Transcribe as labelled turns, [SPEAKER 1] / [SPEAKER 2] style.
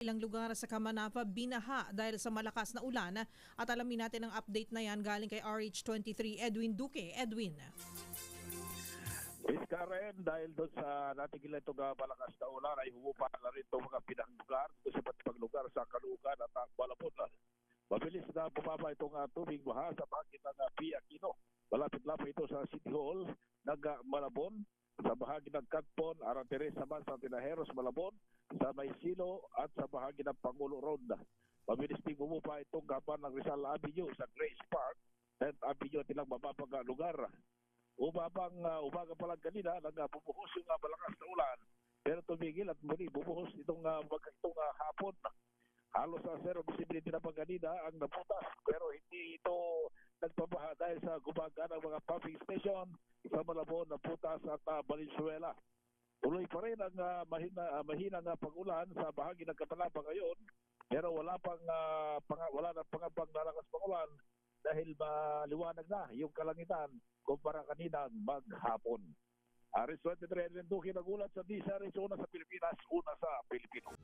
[SPEAKER 1] Ilang lugar sa Kamanava binaha dahil sa malakas na ulan at alamin natin ang update na yan galing kay RH23 Edwin Duque. Edwin.
[SPEAKER 2] Karen, dahil doon sa natigil itong malakas na ulan ay humupa na rin itong mga pinanglugar sa iba't ibang lugar sa Caloocan at Malabon. Mabilis na bumaba itong tubig baha sa bahagi ng P. Aquino. Malapit lamang ito sa City Hall ng Malabon, sa bahagi ng Catpon, Ara Teresa man sa Tinajeros, Malabon, sa Maysilo at sa bahagi ng Pangulo Ronda. Mabilis din bumupa itong gapan ng Rizal Avenue sa Grace Park at Avenue at ilang mababang lugar. Umaga pa lang kanina, bumuhos yung malakas na ulan. Pero tumigil at muli bumuhos itong hapon. Halos sa zero visibility na pag kanina ang naputas. Pero hindi ito nagpabaha dahil sa gumagana ng mga pumping station sa Malabon, Naputas at Valenzuela. Tuloy pa rin ang mahinang pag-ulan sa bahagi ng Kamanava ngayon. Pero wala na pangabang lalakas pang-ulan dahil maliwanag na yung kalangitan kumpara kanina maghapon. RH23 Edwin Duque nagulat sa DZRH, una sa Pilipinas, una sa Pilipino.